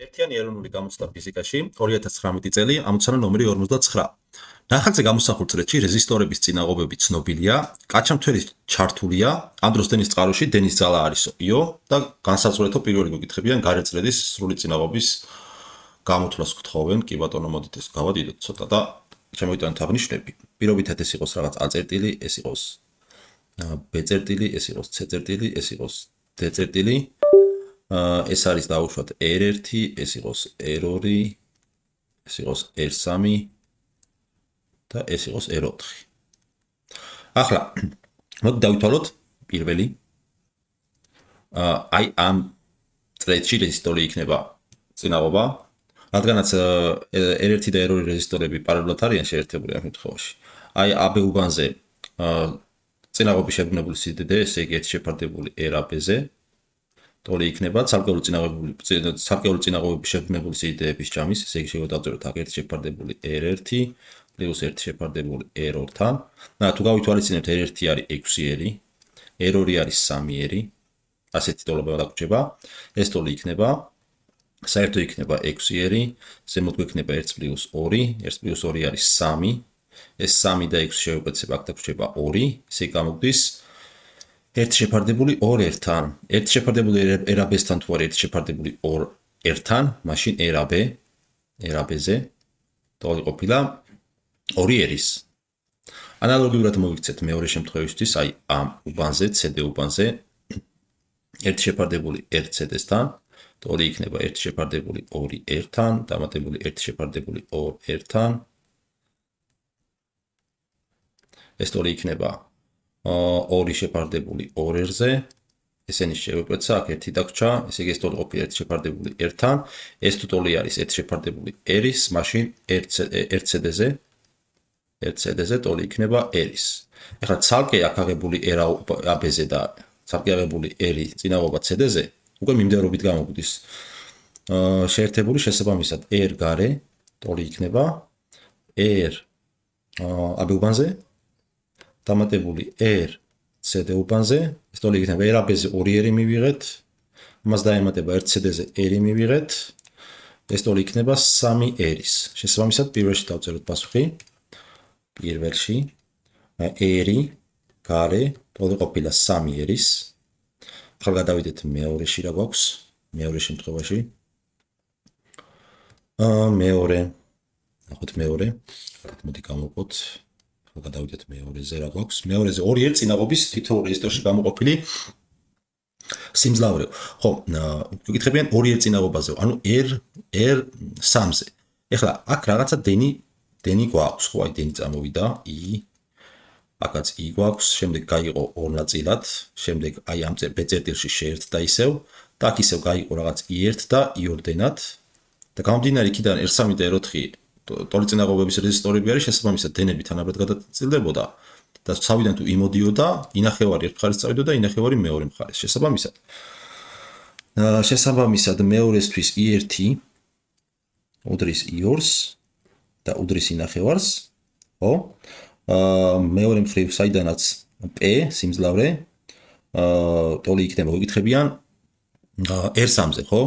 ერთიანი ეროვნული გამოცდა ფიზიკაში 2019 წელი ამოცანა ნომერი 59. ნახატზე გამოსახულ წრეში რეზისტორების წინაღობები ცნობილია, კაჩამთველი ჩართულია, ამ დროს დენის წყაროში დენის ძალა არისო იო და განსაზღვრეთო პირველი გვეკითხებიან გარეწრედის სრული წინაღობის გამოთვლას გთხოვენ. კი ბატონო, მოდით ეს გავადიდოთ ცოტა და შემოვიტანოთ აღნიშნები. პირობითად ეს იყოს რაღაც A წერტილი, ეს იყოს B წერტილი, ეს იყოს C წერტილი, ეს იყოს D წერტილი. ეს არის დაუშვათ R1, ეს იყოს R2, ეს იყოს R3 და ეს იყოს R4. ახლა მოდი დავითვალოთ პირველი. აი ამ წრეში რეზისტორი იქნება წინაღობა, რადგანაც R1 და R2 რეზისტორები პარალელურად არიან შეერთებული ამ შემთხვევაში. აი AB უბანზე წინაღობის შებრუნებული სიდიდე, ესე იგი ერთი შეფარდებული RAB-ზე ტოლი იქნება ცალკეული წინაღობების შებრუნებული სიდიდეების ჯამის, ესე იგი შევადავწეროთ აქ ერთი შეფარდებული R1 პლუს ერთი შეფარდებული R2-თან. თუ გავითვალისწინებთ R1 არის 6-ერი, R2 არის 3-ერი, ასეთი ტოლობა დაგვრჩება. ეს ტოლი იქნება საერთო იქნება 6-ერი, ზემოთ გვექნება 1 პლუს 2, 1 პლუს 2 არის 3, ეს 3 და 6 შევუკეთებ, აქ დაგვრჩება 2, ესე გამოგდის ერთი შეფარდებული 2-თან. ერთი შეფარდებული RAB-სთან თუ არის ერთი შეფარდებული 2-თან, მაშინ RAB-ზე ტოლი ყოფილა 2 ერის. ანალოგიურად მოვიქცეთ მეორე შემთხვევისთვის, აი ამ უბანზე, CD უბანზე ერთი შეფარდებული RCD-სთან, ტოლი იქნება ერთი შეფარდებული 2-თან, დამატებული ერთი შეფარდებული 2-თან. ეს ტოლი იქნება 2 შეფარდებული 2-ზე, ესენი შევეკვეცა, აქ ერთი დაგვრჩა, ესე იგი ეს ტოლი ყოფილა ერთი შეფარდებული 1-თან, ეს თუ ტოლი არის ერთი შეფარდებული R-ის, მაშინ RCD-ზე ტოლი იქნება R-ის. ეხლა ცალკე აქ აღებული RAB-ზე და ცალკე აღებული R-ი წინაღობა CD-ზე უკვე მიმდევრობით გამოგვდის. შეერთებული შესაბამისად R გარე ტოლი იქნება R AB უბანზე დამატებული R CD უბანზე, ეს ტოლი იქნება RAB-ზე 2 ერი მივიღეთ, ამას დაემატება RCD-ზე ერი მივიღეთ, ეს ტოლი იქნება 3 ერის. შესაბამისად პირველში დავწეროთ პასუხი. პირველში ერი გარე ტოლი ყოფილა 3 ერის. ახლა გადავიდეთ მეორეში რა გვაქვს? მეორე შემთხვევაში მეორე ნახოთ მეორე. მოდი გამოვყოთ. გადავიდეთ მეორეზე რა გვაქვს? მეორეზე 2 ერი წინაღობის თითოეულ რეზისტორში გამოყოფილი სიმძლავრე. ხო, გვიკითხებიან 2 ერი წინაღობაზე, ანუ R3-ზე. ეხლა აქ რაღაცა დენი გვაქვს, ხო, აი დენი წამოვიდა, I, აქაც I გვაქვს, შემდეგ გაიყო ორ ნაწილად, შემდეგ აი ამ B წერტილში შეერთდა ისევ და აქ ისევ გაიყო რაღაც I1 და I2 დენად და გამომდინარე იქიდან R3 და R4 ტოლი წინაღობების რეზისტორები არის, შესაბამისად დენები თანაბრად გადაწილდებოდა და თავიდან თუ იმოდიოდა, ინახევარი ერთ მხარეს წავიდოდა, ინახევარი მეორე მხარეს. შესაბამისად მეორესთვის I1 უდრის I2-ს და უდრის ინახევარს, ხო? მეორე მხრივ საიდანაც P სიმძლავრე ტოლი იქნება, გვიკითხებიან R3-ზე, ხო?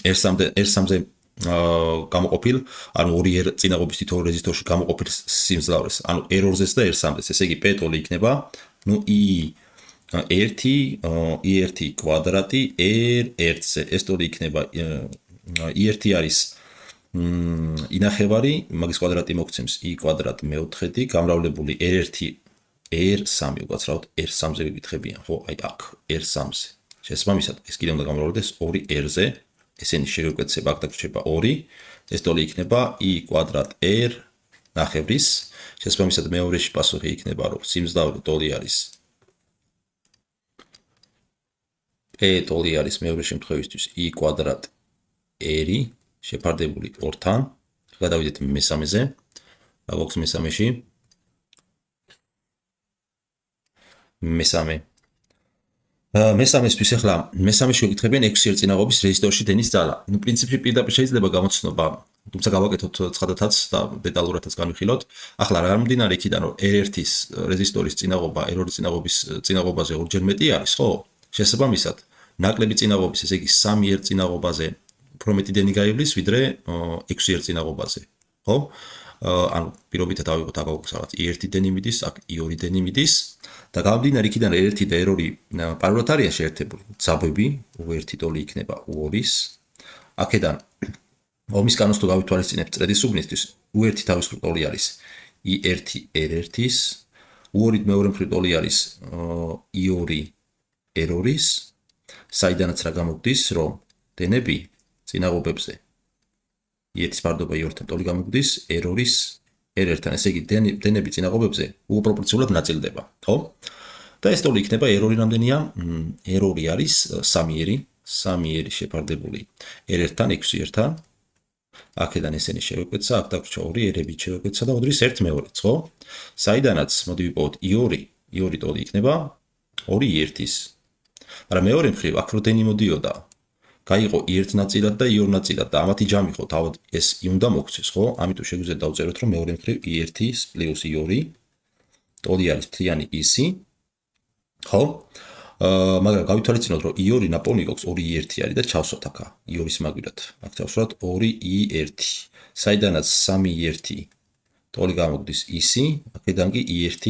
R3-ზე გამოყოფილ, ანუ 2 წინაღობის თითოეულ რეზისტორში გამოყოფილ სიმძლავრეს, ანუ R2-ზეს და R3-ზეს. ესე იგი P ტოლი იქნება, I1 კვადრატი R1-ზე. ეს ტოლი იქნება I1 არის ინახევარი, მაგის კვადრატი მოგცემს I კვადრატ მეოთხედი, გამრავლებული R1 R3 უკაცრავად R3-ზე ვიკითხებიან, ხო, აი აქ R3-ზე. შესაბამისად, ეს კიდევ უნდა გამრავლდეს 2R-ზე. ესენი შევეკვეცებ, აქ დაგვრჩება 2, ეს ტოლი იქნება I კვადრატ R ნახევრის. შესაბამისად მეორეში პასუხი იქნება, რომ სიმძლავრე ტოლი არის P ტოლი არის მეორე შემთხვევისთვის I კვადრატ R შეფარდებული 2-თან. გადავიდეთ მესამეზე. რა გვაქვს მესამეში? მესამესთვის ახლა მესამეში ვიკითხებიან 6 ერი წინაღობის რეზისტორში დენის ძალა. პრინციპში პირდაპირ შეიძლება გამოცნობა, თუმცა გავაკეთოთ ცხადათაც და დეტალურადაც განვიხილოთ. ახლა რა მომდინარე იქიდან, რომ R1-ის რეზისტორის წინაღობა R2 წინაღობის წინაღობაზე ორჯერ მეტი არის, ხო? შესაბამისად, ნაკლები წინაღობის, ესე იგი 3 ერ წინაღობაზე უფრო მეტი დენი გაივლის, ვიდრე 6 ერთ წინაღობაზე. ხო? ანუ პირობითად ავიღოთ აქ აქვს რაღაც i1 დენი მიდის, აქ i2 დენი მიდის და გამომდინარე იქიდან ერთი და ერორი პარალელურად არიან შეერთებული. ძაბები u1 ტოლი იქნება u2-ის. აქედან ომის კანონს თუ გავითვალისწინებთ წრედის უბნისთვის, u1 თავის მხრივ ტოლი არის i1 r1-ის, u2 მეორე მხრივ ტოლი არის i2 r2-ის, საიდანაც რა გამოგვდის, რომ დენები წინაღობებზე i1-ის ფარდობა i2-თან ტოლი გამოგვდის r2-ის r1-თან, ესე იგი დენები წინაღობებზე უპროპორციულად ნაწილდება, ხო? და ეს ტოლი იქნება r2 რამდენია? r2 არის 3 3 შეფარდებული r1-თან 6-თან. აქედან ესენი შევეკვეცა, აქ დაგვრჩა 2 r-ები შევეკვეცა და უდრის 1/2-ს, ხო? საიდანაც მოდი ვიპოვოთ i2 ტოლი იქნება 2 i1-ის. მაგრამ მეორე მხრივ აქ რო დენი მოდიოდა, გაიყო i1 ნაწილად და i2 ნაწილად და ამათი ჯამი ხო თავად ეს i უნდა მოგვცეს, ხო? ამიტომ შეგვიძლია დავწეროთ, რომ მეორე მხრივ i1 პლუს i2 ტოლი არის მთლიანი ისი, ხო? მაგრამ გავითვალისწინოთ, რომ i2 ნაპოვნი გვაქვს 2 i1 არის და ჩავსვათ აქ i2-ის მაგივრად. აქ ჩავსვათ 2 i1. საიდანაც 3 i1 ტოლი გამოგვდის ისი, აქედან კი i1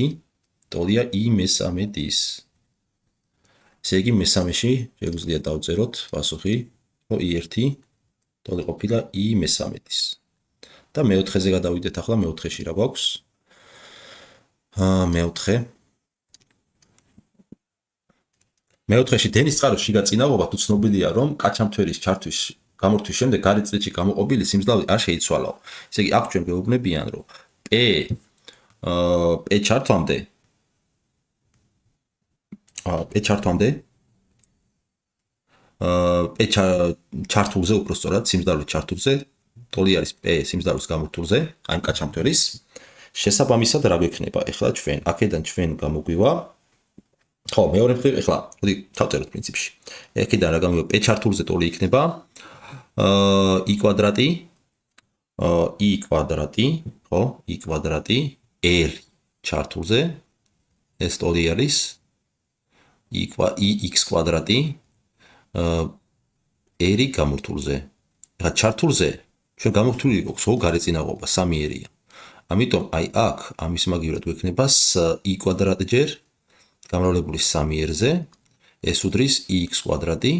ტოლია i3-ის. ესე იგი მესამეში შეგვიძლია დავწეროთ პასუხი, რომ i1 ტოლი ყოფილა i3-ის. და მეოთხეზე გადავიდეთ ახლა, მეოთხეში რა გვაქვს? მეოთხეში დენის წყაროს შიგა წინაღობა თუ ცნობილია, რომ კაჩამთვერის ჩართვის გამორთვის შემდეგ გარე წრეში გამოყოფილი სიმძლავრე არ შეიცვალაო. ესე იგი აქ ჩვენ გვეუბნებიან, რომ p ჩართვამდე ჩართულზე უпростоრად სიმძლავრის ჩართულზე ტოლი არის p სიმძლავრის გამორთულზე, აი კაჩამთვერის. შესაბამისად რა გვექნება? ეხლა ჩვენ აქედან ჩვენ გამოგვივა. ხო, მეორე მხრივ ეხლა მოდი დავწეროთ პრინციპში. აქედან რა გამოივა? p ჩართულზე ტოლი იქნება i კვადრატი ხო? i კვადრატი r ჩართულზე ეს ტოლი არის x კვადრატი r გამორთულზე. ეხლა ჩართულზე ჩვენ გამორთული გვაქვს ხო გარეწინაღობა 3 r-ია. ამიტომ აი აქ ამის მაგივრად გვექნება i კვადრატი ჯერ გამრავლებული 3r-ზე, ეს უდრის x კვადრატი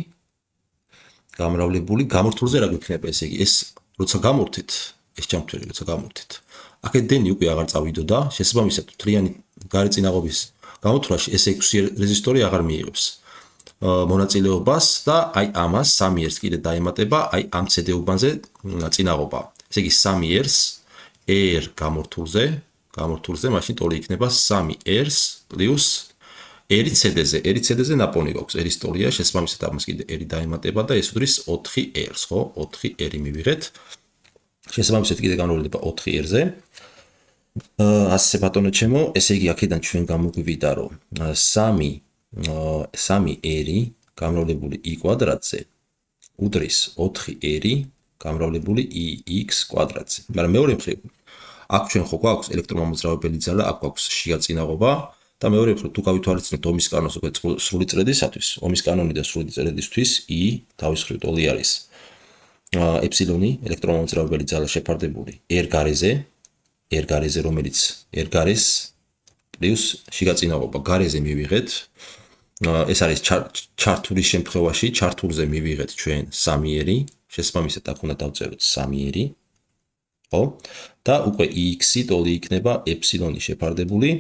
გამრავლებული გამორთულზე რა გვექნება, ესე იგი ეს როცა გამორთეთ, ეს ჩამთვერი როცა გამორთეთ. აქეთ დენი უკვე აღარ წავიდოდა, შესაბამისად მთლიანი გარეწინაღობის გამოთვლაში ეს 6 რეზისტორი აღარ მიიღებს მონაწილეობას და აი ამას 3r-ს კიდე დაემატება აი ამ CD უბანზე წინაღობა. ესე იგი 3r-ს r გამორთულზე, მაშინ ტოლი იქნება 3r-ს პლუს r CD-ზე ნაპოვნი გვაქვს, r-ის ტოლია, შესაბამისად ამას კიდე r დაემატება და ეს უდრის 4r-ს, ხო? 4r მივიღეთ. შესაბამისად კიდე გამრავლდება 4r-ზე. ასე ბატონო ჩემო, ესე იგი აქედან ჩვენ გამოგვივიდა, რომ 3r გამრავლებული i კვადრატზე უდრის 4r გამრავლებული ix კვადრატზე. მაგრამ მეორე მხრივ აქ ჩვენ ხო გვაქვს ელექტრომამოძრავებელი ძალა, აქ გვაქვს შიგა წინაღობა და მეორე მხრივ თუ გავითვალისწინებთ ომის კანონს უკვე სრული წრედისათვის, ომის კანონი და სრული წრედისთვის i თავის მხრივ ტოლი არის ეფსილონი ელექტრომამოძრავებელი ძალა შეფარდებული r გარეზე, რომელიც r გარეს პლუს შიგა წინაღობა გარეზე მივიღეთ. ეს არის ჩართულის შემთხვევაში, ჩართულზე მივიღეთ ჩვენ 3r, შესაბამისად აქ უნდა დავწეროთ 3r, ხო? და უკვე x ტოლი იქნება ეფსილონი შეფარდებული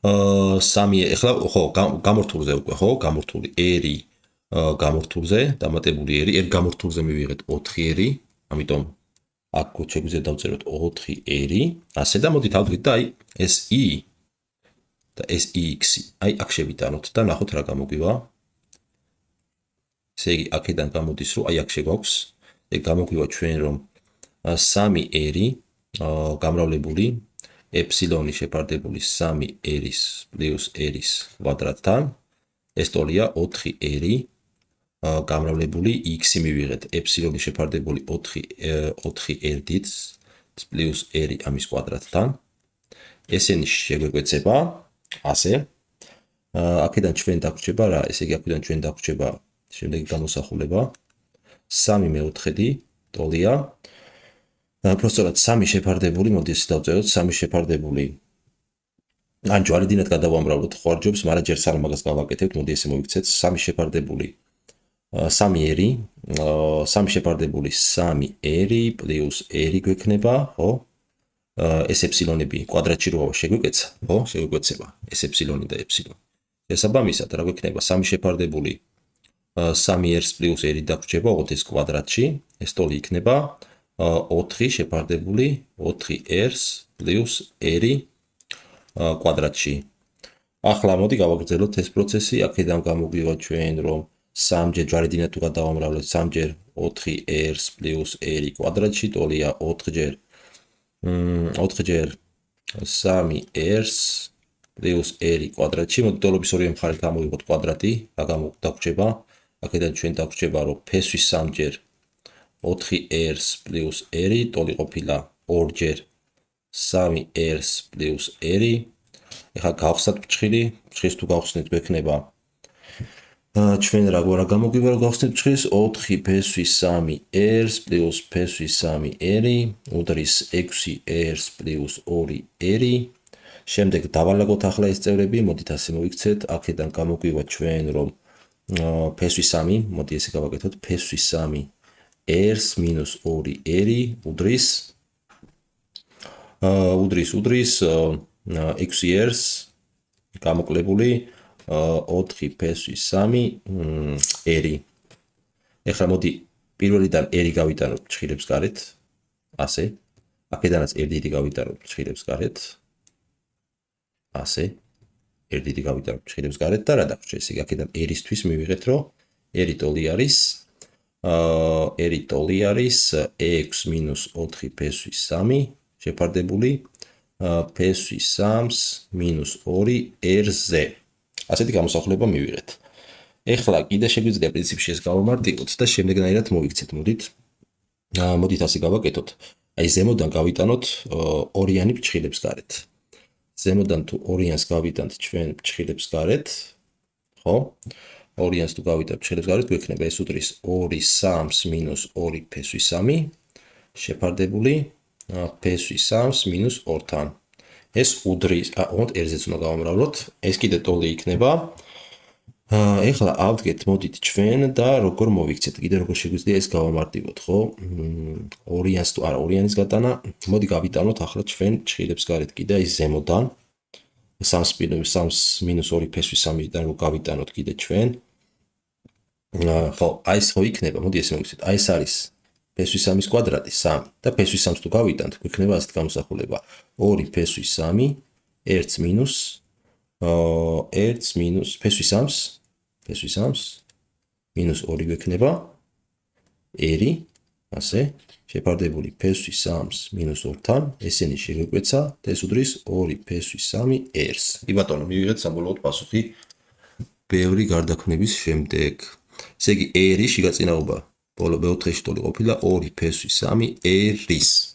3r, ეხლა ხო, გამორთულზე უკვე, ხო? გამორთული r გამორთულზე, დამატებული r გამორთულზე მივიღეთ 4r, ამიტომ აქ შეგვიძლია დავწეროთ 4r, ასე და მოდით ავდგეთ და აი ეს i და ეს x, აი აქ შევიტანოთ და ნახოთ რა გამოგვივა. ესე იგი აქედან გამოდის, რომ აი აქ შეგვაქვს, ეგ გამოგვივა ჩვენ რომ 3r გამრავლებული ეფსილონი შეფარდებული 3r-ის პლუს r-ის კვადრატთან, ეს ტოლია 4r გამრავლებული x-ი მივიღეთ ეფსილონი შეფარდებული 4r-ით პლუს r ამის კვადრატთან. ესენი შეგვეკვეცება ასე. აქედან ჩვენ დაგვრჩება რა, ესე იგი აქედან ჩვენ დაგვრჩება შემდეგი გამოსახულება, 3 მეოთხედი ტოლია. Პროსტორად 3 შეფარდებული, მოდი ესე დავწეროთ 3 შეფარდებული. ან ჯვარედინად გადავამრავლოთ ხوارჯობს, მაგრამ ჯერ სამ მაგას გავაკეთებთ, მოდი ესე მოვიქცეთ 3 შეფარდებული 3 ერი, 3 შეფარდებული 3 ერი პლუს ერი გვექნება, ხო? ეს ეფსილონები კვადრატში რო შეგვიკეცა, ხო? შეგვეკვეცება ეს ეფსილონი და ეფსილონი. შესაბამისად, რა გვექნება 3 შეფარდებული 3 erს პლუს ერი დაგვრჩება, ოღონდ ეს კვადრატში, ეს ტოლი იქნება 4 შეფარდებული 4 erს პლუს ერი კვადრატში. ახლა მოდი გავაგრძელოთ ეს პროცესი, აქედან გამოგვივა ჩვენ რომ 3-ჯერ ჯვარედინად თუ გადავამრავლოთ 3-ჯერ 4 erს პლუს ერი კვადრატში, ტოლია 4-ჯერ 3 erს პლუს ერი კვადრატში. მოდი ტოლობის ორივე მხარეს გამოვიღოთ კვადრატი, რა დაგვრჩება? აქედან ჩვენ დაგვრჩება რომ ფესვის 3-ჯერ 4 erს პლუს ერი, ტოლი ყოფილა 2-ჯერ 3 erს პლუს ერი. ეხლა გავხსნათ ფრჩხილი, ფრჩხილს თუ გავხსნით გვექნება ჩვენ რა გამოგვივა რომ გავხსნით ფრჩხილს 4 ფესვის 3 erს პლუს ფესვის 3 ერი უდრის 6 erს პლუს 2 ერი. შემდეგ დავალაგოთ ახლა ეს წევრები, მოდით ასე მოვიქცეთ, აქედან გამოგვივა ჩვენ რომ ფესვის 3, მოდი ესე გავაკეთოთ, ფესვის 3 erს მინუს 2 ერი უდრის 6 erს გამოკლებული 4 ფესვის 3 ერი. ეხლა მოდი პირველიდან ერი გავიტანოთ ფრჩხილებს გარეთ, ასე. აქედანაც ერთი გავიტანოთ ფრჩხილებს გარეთ. ასე. ერთი გავიტანოთ ფრჩხილებს გარეთ და რა დაგვრჩა ესე იგი აქედან ერისთვის მივიღეთ რომ ერი ტოლი არის 6 მინუს 4 ფესვის 3 შეფარდებული ფესვის 3-ს მინუს 2 erზე. ასეთი გამოსახულება მივიღეთ. ეხლა კიდე შეგვიძლია პრინციპში ეს გავამარტივოთ და შემდეგნაირად მოვიქცეთ. მოდით ასე გავაკეთოთ. აი ზემოდან გავიტანოთ ორიანი ფრჩხილებს გარეთ. ზემოდან თუ ორიანს გავიტანთ ჩვენ ფრჩხილებს გარეთ, ხო? ორიანს თუ გავიტანთ ფრჩხილებს გარეთ, გვექნება ეს უდრის 2 3-ს მინუს 2 ფესვის 3 შეფარდებული ფესვის 3-ს მინუს 2-თან. ეს უდრის, ოღონდ ერზეც უნდა გავამრავლოთ, ეს კიდე ტოლი იქნება. ეხლა ავდგეთ, მოდით ჩვენ და როგორ მოვიქცეთ, კიდე როგორ შეგვიძლია ეს გავამარტივოთ, ხო? ორიანს თუ არა, ორიანის გატანა, მოდი გავიტანოთ ახლა ჩვენ ფრჩხილებს გარეთ კიდე ის ზემოდან 3-ს მინუს 2 ფესვის 3-დან რო გავიტანოთ კიდე ჩვენ. ხო, აი ეს ხო იქნება, მოდი ესე მოვიქცეთ. აი ეს არის ფესვის 3-ის კვადრატი 3 და ფესვის 3-ს თუ გავიტანთ, გვექნება ასეთ გამოსახულება 2 ფესვის 3 1 მინუს ფესვის 3-ს მინუს 2 გვექნება ერი, ასე, შეფარდებული ფესვის 3-ს მინუს 2-თან, ესენი შეგვეკვეცა და ეს უდრის 2 ფესვის 3 erს. კი ბატონო, მივიღეთ საბოლოოდ პასუხი ბევრი გარდაქმნების შემდეგ. ესე იგი ერი შიგაწინაობა ბოლო მეოთხეში ტოლი ყოფილა 2 ფესვის 3 eris.